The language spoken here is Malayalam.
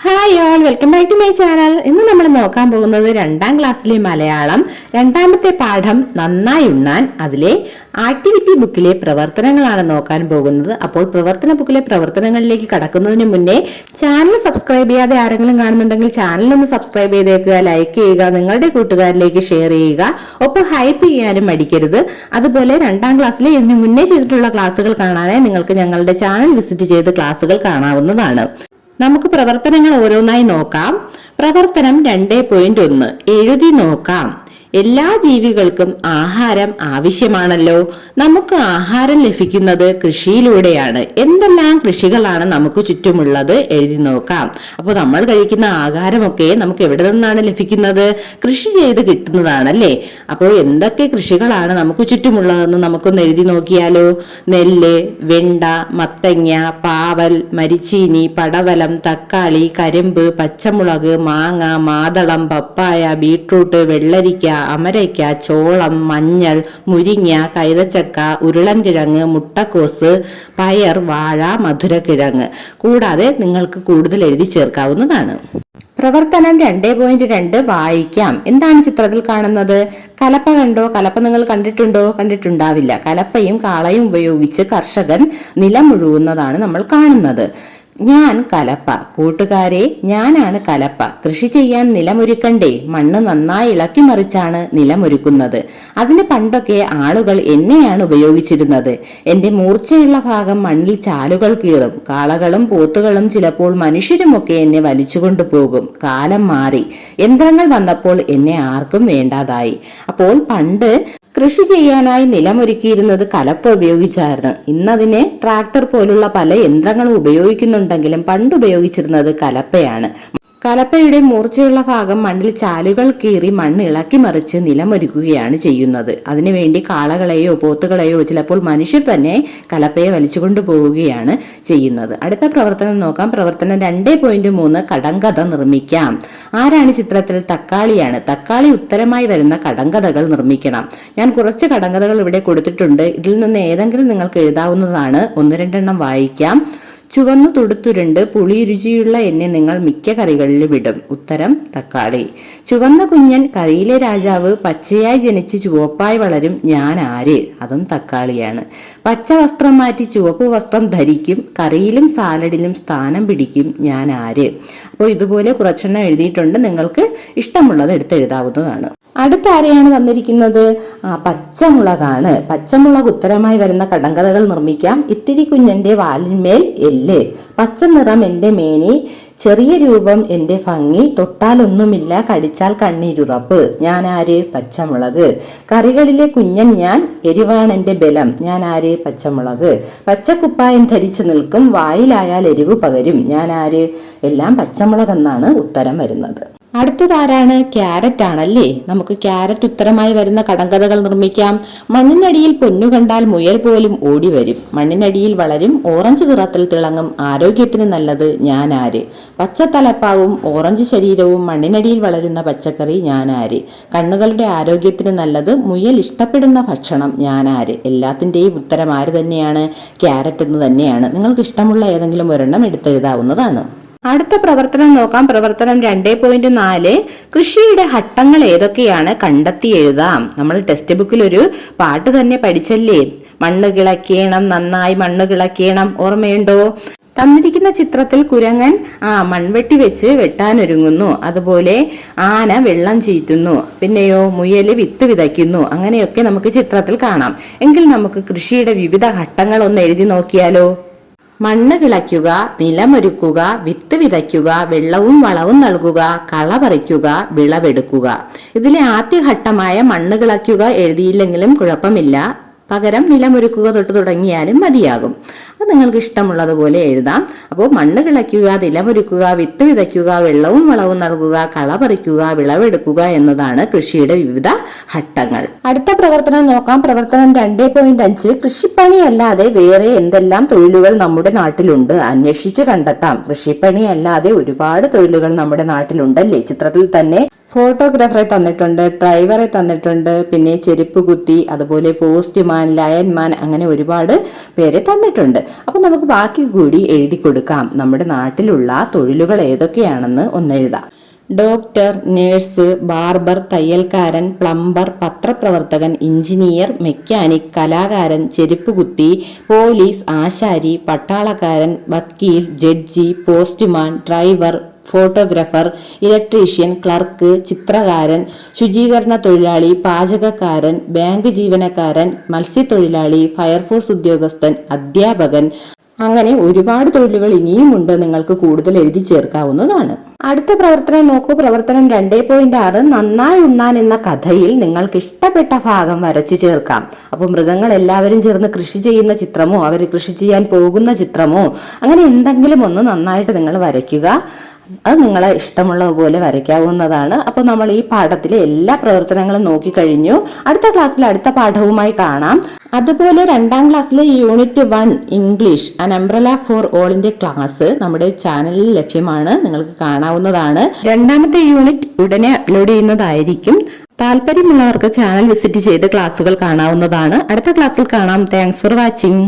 Hi all, welcome back to my channel. ഇന്ന് നമ്മൾ നോക്കാൻ പോകുന്നത് 2ാം ക്ലാസ്സിലെ മലയാളം രണ്ടാമത്തെ പാഠം നന്നായി ഉണ്ണാൻ അതിലെ ആക്ടിവിറ്റി ബുക്കിലെ പ്രവർത്തനങ്ങളാണ് നോക്കാൻ പോകുന്നത്. അപ്പോൾ പ്രവർത്തന ബുക്കിലെ പ്രവർത്തനങ്ങളിലേക്ക് കടക്കുന്നതിന് മുന്നേ ചാനൽ സബ്സ്ക്രൈബ് ചെയ്യാതെ ആരെങ്കിലും കാണുന്നുണ്ടെങ്കിൽ ചാനലൊന്ന് സബ്സ്ക്രൈബ് ചെയ്തേക്കുക, ലൈക്ക് ചെയ്യുക, നിങ്ങളുടെ കൂട്ടുകാരിലേക്ക് ഷെയർ ചെയ്യുക, ഒപ്പം ഹൈപ്പ് ചെയ്യാനും മടിക്കരുത്. അതുപോലെ 2ാം ക്ലാസ്സിലെ ഇതിനു മുന്നേ ചെയ്തിട്ടുള്ള ക്ലാസ്സുകൾ കാണാനായി നിങ്ങൾക്ക് ഞങ്ങളുടെ ചാനൽ വിസിറ്റ് ചെയ്ത് ക്ലാസ്സുകൾ കാണാവുന്നതാണ്. നമുക്ക് പ്രവർത്തനങ്ങൾ ഓരോന്നായി നോക്കാം. പ്രവർത്തനം 2.1 എഴുതി നോക്കാം. എല്ലാ ജീവികൾക്കും ആഹാരം ആവശ്യമാണല്ലോ. നമുക്ക് ആഹാരം ലഭിക്കുന്നത് കൃഷിയിലൂടെയാണ്. എന്തെല്ലാം കൃഷികളാണ് നമുക്ക് ചുറ്റുമുള്ളത് എഴുതി നോക്കാം. അപ്പോൾ നമ്മൾ കഴിക്കുന്ന ആഹാരമൊക്കെ നമുക്ക് എവിടെ നിന്നാണ് ലഭിക്കുന്നത്? കൃഷി ചെയ്ത് കിട്ടുന്നതാണല്ലേ. അപ്പോൾ എന്തൊക്കെ കൃഷികളാണ് നമുക്ക് ചുറ്റുമുള്ളതെന്ന് നമുക്കൊന്ന് എഴുതി നോക്കിയാലോ. നെല്ല്, വെണ്ട, മത്തങ്ങ, പാവൽ, മരിച്ചീനി, പടവലം, തക്കാളി, കരിമ്പ്, പച്ചമുളക്, മാങ്ങ, മാതളം, പപ്പായ, ബീട്രൂട്ട്, വെള്ളരിക്ക, അമരയ്ക്ക, ചോളം, മഞ്ഞൾ, മുരിങ്ങ, കൈതച്ചക്ക, ഉരുളൻകിഴങ്ങ്, മുട്ടക്കോസ്, പയർ, വാഴ, മധുരക്കിഴങ്ങ്. കൂടാതെ നിങ്ങൾക്ക് കൂടുതൽ എഴുതി ചേർക്കാവുന്നതാണ്. പ്രവർത്തനം 2.2 വായിക്കാം. എന്താണ് ചിത്രത്തിൽ കാണുന്നത്? കലപ്പ കണ്ടോ? കലപ്പ നിങ്ങൾ കണ്ടിട്ടുണ്ടോ? കണ്ടിട്ടുണ്ടാവില്ല. കലപ്പയും കാളയും ഉപയോഗിച്ച് കർഷകൻ നിലം ഉഴുവുന്നതാണ് നമ്മൾ കാണുന്നത്. ഞാൻ കലപ്പ. കൂട്ടുകാരെ, ഞാനാണ് കലപ്പ. കൃഷി ചെയ്യാൻ നിലമൊരുക്കണ്ടേ? മണ്ണ് നന്നായി ഇളക്കി മറിച്ചാണ് നിലമൊരുക്കുന്നത്. അതിന് പണ്ടൊക്കെ ആളുകൾ എന്നെയാണ് ഉപയോഗിച്ചിരുന്നത്. എന്റെ മൂർച്ചയുള്ള ഭാഗം മണ്ണിൽ ചാലുകൾ കീറും. കാളകളും പോത്തുകളും ചിലപ്പോൾ മനുഷ്യരുമൊക്കെ എന്നെ വലിച്ചുകൊണ്ടു പോകും. കാലം മാറി. യന്ത്രങ്ങൾ വന്നപ്പോൾ എന്നെ ആർക്കും വേണ്ടാതായി. അപ്പോൾ പണ്ട് കൃഷി ചെയ്യാനായി നിലമൊരുക്കിയിരുന്നത് കലപ്പ ഉപയോഗിച്ചായിരുന്നു. ഇന്നതിനെ ട്രാക്ടർ പോലുള്ള പല യന്ത്രങ്ങളും ഉപയോഗിക്കുന്നുണ്ടെങ്കിലും പണ്ട് ഉപയോഗിച്ചിരുന്നത് കലപ്പയാണ്. കലപ്പയുടെ മൂർച്ചയുള്ള ഭാഗം മണ്ണിൽ ചാലുകൾ കീറി മണ്ണ് ഇളക്കി മറിച്ച് നിലമൊരുക്കുകയാണ് ചെയ്യുന്നത്. അതിനുവേണ്ടി കാളകളെയോ പോത്തുകളെയോ ചിലപ്പോൾ മനുഷ്യർ തന്നെ കലപ്പയെ വലിച്ചുകൊണ്ടു പോവുകയാണ് ചെയ്യുന്നത്. അടുത്ത പ്രവർത്തനം നോക്കാം. പ്രവർത്തനം 2.3 കടങ്കഥ നിർമ്മിക്കാം. ആരാണ് ചിത്രത്തിൽ? തക്കാളിയാണ്. തക്കാളി ഉത്തരമായി വരുന്ന കടങ്കഥകൾ നിർമ്മിക്കണം. ഞാൻ കുറച്ച് കടങ്കഥകൾ ഇവിടെ കൊടുത്തിട്ടുണ്ട്. ഇതിൽ നിന്ന് ഏതെങ്കിലും നിങ്ങൾക്ക് എഴുതാവുന്നതാണ്. 1-2 വായിക്കാം. ചുവന്നു തുടുത്തുരുണ്ട് പുളി രുചിയുള്ള എന്നെ നിങ്ങൾ മിക്ക കറികളിൽ വിടും. ഉത്തരം തക്കാളി. ചുവന്ന കുഞ്ഞൻ കറിയിലെ രാജാവ്, പച്ചയായി ജനിച്ച് ചുവപ്പായി വളരും, ഞാൻ ആര്? അതും തക്കാളിയാണ്. പച്ച വസ്ത്രം മാറ്റി ചുവപ്പ് വസ്ത്രം ധരിക്കും, കറിയിലും സാലഡിലും സ്ഥാനം പിടിക്കും, ഞാൻ ആര്? അപ്പോൾ ഇതുപോലെ കുറച്ചെണ്ണം എഴുതിയിട്ടുണ്ട്. നിങ്ങൾക്ക് ഇഷ്ടമുള്ളത് എടുത്തെഴുതാവുന്നതാണ്. അടുത്ത ആരെയാണ് തന്നിരിക്കുന്നത്? പച്ചമുളകാണ്. പച്ചമുളക് ഉത്തരമായി വരുന്ന കടങ്കഥകൾ നിർമ്മിക്കാം. ഇത്തിരി കുഞ്ഞന്റെ വാലിന്മേൽ എല്ല്, പച്ച നിറം എന്റെ മേനി, ചെറിയ രൂപം എന്റെ ഭംഗി, തൊട്ടാലൊന്നുമില്ല കടിച്ചാൽ കണ്ണീരുറപ്പ്, ഞാൻ ആര്? പച്ചമുളക്. കറികളിലെ കുഞ്ഞൻ ഞാൻ, എരിവാണെന്റെ ബലം, ഞാൻ ആര്? പച്ചമുളക്. പച്ചക്കുപ്പായം ധരിച്ചു നിൽക്കും, വായിലായാൽ എരിവ് പകരും, ഞാൻ ആര്? എല്ലാം പച്ചമുളക് എന്നാണ് ഉത്തരം വരുന്നത്. അടുത്തതാരാണ്? ക്യാരറ്റ് ആണല്ലേ. നമുക്ക് ക്യാരറ്റ് ഉത്തരമായി വരുന്ന കടങ്കഥകൾ നിർമ്മിക്കാം. മണ്ണിനടിയിൽ പൊന്നു കണ്ടാൽ മുയൽ പോലും ഓടി വരും, മണ്ണിനടിയിൽ വളരും, ഓറഞ്ച് നിറത്തിൽ തിളങ്ങും, ആരോഗ്യത്തിന് നല്ലത്, ഞാൻ ആര്? പച്ചത്തലപ്പാവും ഓറഞ്ച് ശരീരവും മണ്ണിനടിയിൽ വളരുന്ന പച്ചക്കറി, ഞാൻ ആര്? കണ്ണുകളുടെ ആരോഗ്യത്തിന് നല്ലത്, മുയൽ ഇഷ്ടപ്പെടുന്ന ഭക്ഷണം, ഞാൻ ആര്? എല്ലാത്തിന്റെയും ഉത്തരം ആര് തന്നെയാണ്? ക്യാരറ്റ് എന്ന് തന്നെയാണ്. നിങ്ങൾക്ക് ഇഷ്ടമുള്ള ഏതെങ്കിലും ഒരെണ്ണം എടുത്തെഴുതാവുന്നതാണ്. അടുത്ത പ്രവർത്തനം നോക്കാം. പ്രവർത്തനം 2.4 കൃഷിയുടെ ഘട്ടങ്ങൾ ഏതൊക്കെയാണ് കണ്ടെത്തി എഴുതാം. നമ്മൾ ടെക്സ്റ്റ് ബുക്കിൽ ഒരു പാട്ട് തന്നെ പഠിച്ചല്ലേ? മണ്ണ് കിളക്കേണം, നന്നായി മണ്ണ് കിളക്കേണം. ഓർമ്മയുണ്ടോ? തന്നിരിക്കുന്ന ചിത്രത്തിൽ കുരങ്ങൻ മൺവെട്ടി വെച്ച് വെട്ടാനൊരുങ്ങുന്നു. അതുപോലെ ആന വെള്ളം ചീറ്റുന്നു. പിന്നെയോ മുയല് വിത്ത് വിതയ്ക്കുന്നു. അങ്ങനെയൊക്കെ നമുക്ക് ചിത്രത്തിൽ കാണാം. എങ്കിൽ നമുക്ക് കൃഷിയുടെ വിവിധ ഘട്ടങ്ങൾ ഒന്ന് എഴുതി നോക്കിയാലോ. മണ്ണ് കിളയ്ക്കുക, നിലമൊരുക്കുക, വിത്ത് വിതയ്ക്കുക, വെള്ളവും വളവും നൽകുക, കള പറിക്കുക, വിളവെടുക്കുക. ഇതിലെ ആദ്യഘട്ടമായ മണ്ണ് കിളയ്ക്കുക എഴുതിയില്ലെങ്കിലും കുഴപ്പമില്ല. പകരം നിലമൊരുക്കുക തൊട്ട് തുടങ്ങിയാലും മതിയാകും. അത് നിങ്ങൾക്ക് ഇഷ്ടമുള്ളതുപോലെ എഴുതാം. അപ്പോൾ മണ്ണ് കിളയ്ക്കുക, നിലമൊരുക്കുക, വിത്ത് വിതയ്ക്കുക, വെള്ളവും വളവും നൽകുക, കള പറിക്കുക, വിളവെടുക്കുക എന്നതാണ് കൃഷിയുടെ വിവിധ ഘട്ടങ്ങൾ. അടുത്ത പ്രവർത്തനം നോക്കാം. പ്രവർത്തനം 2.5 കൃഷിപ്പണി അല്ലാതെ വേറെ എന്തെല്ലാം തൊഴിലുകൾ നമ്മുടെ നാട്ടിലുണ്ട്? അന്വേഷിച്ച് കണ്ടെത്താം. കൃഷിപ്പണി അല്ലാതെ ഒരുപാട് തൊഴിലുകൾ നമ്മുടെ നാട്ടിലുണ്ടല്ലേ? ചിത്രത്തിൽ തന്നെ ഫോട്ടോഗ്രാഫറെ തന്നിട്ടുണ്ട്, ഡ്രൈവറെ തന്നിട്ടുണ്ട്, പിന്നെ ചെരുപ്പ് കുത്തി, അതുപോലെ പോസ്റ്റ്മാൻ, ലയൻമാൻ, അങ്ങനെ ഒരുപാട് പേരെ തന്നിട്ടുണ്ട്. അപ്പൊ നമുക്ക് ബാക്കി കൂടി എഴുതി കൊടുക്കാം. നമ്മുടെ നാട്ടിലുള്ള തൊഴിലുകൾ ഏതൊക്കെയാണെന്ന് ഒന്ന് എഴുതാം. ഡോക്ടർ, നേഴ്സ്, ബാർബർ, തയ്യൽക്കാരൻ, പ്ലംബർ, പത്രപ്രവർത്തകൻ, എഞ്ചിനീയർ, മെക്കാനിക്, കലാകാരൻ, ചെരുപ്പുകുത്തി, പോലീസ്, ആശാരി, പട്ടാളക്കാരൻ, വക്കീൽ, judge, postman, driver, photographer, electrician, clerk, ചിത്രകാരൻ, ശുചീകരണ തൊഴിലാളി, പാചകക്കാരൻ, ബാങ്ക് ജീവനക്കാരൻ, മത്സ്യത്തൊഴിലാളി, ഫയർഫോഴ്സ് ഉദ്യോഗസ്ഥൻ, അധ്യാപകൻ, അങ്ങനെ ഒരുപാട് തൊഴിലുകൾ ഇനിയുമുണ്ട്. നിങ്ങൾക്ക് കൂടുതൽ എഴുതി ചേർക്കാവുന്നതാണ്. അടുത്ത പ്രവർത്തനം നോക്കൂ. പ്രവർത്തനം 2.6 നന്നായി ഉണ്ണാൻ എന്ന കഥയിൽ നിങ്ങൾക്ക് ഇഷ്ടപ്പെട്ട ഭാഗം വരച്ചു ചേർക്കാം. അപ്പോൾ മൃഗങ്ങൾ എല്ലാവരും ചേർന്ന് കൃഷി ചെയ്യുന്ന ചിത്രമോ അവർ കൃഷി ചെയ്യാൻ പോകുന്ന ചിത്രമോ അങ്ങനെ എന്തെങ്കിലും ഒന്ന് നന്നായിട്ട് നിങ്ങൾ വരയ്ക്കുക. അത് നിങ്ങളെ ഇഷ്ടമുള്ളതുപോലെ വരയ്ക്കാവുന്നതാണ്. അപ്പോൾ നമ്മൾ ഈ പാഠത്തിലെ എല്ലാ പ്രവർത്തനങ്ങളും നോക്കിക്കഴിഞ്ഞു. അടുത്ത ക്ലാസ്സിൽ അടുത്ത പാഠവുമായി കാണാം. അതുപോലെ 2ാം ക്ലാസ്സിലെ unit 1 English an umbrella for ഓളിന്റെ ക്ലാസ് നമ്മുടെ ചാനലിൽ ലഭ്യമാണ്, നിങ്ങൾക്ക് കാണാവുന്നതാണ്. 2ാമത്തെ യൂണിറ്റ് ഉടനെ അപ്ലോഡ് ചെയ്യുന്നതായിരിക്കും. താല്പര്യമുള്ളവർക്ക് ചാനൽ വിസിറ്റ് ചെയ്ത് ക്ലാസ്സുകൾ കാണാവുന്നതാണ്. അടുത്ത ക്ലാസ്സിൽ കാണാം. Thanks for watching.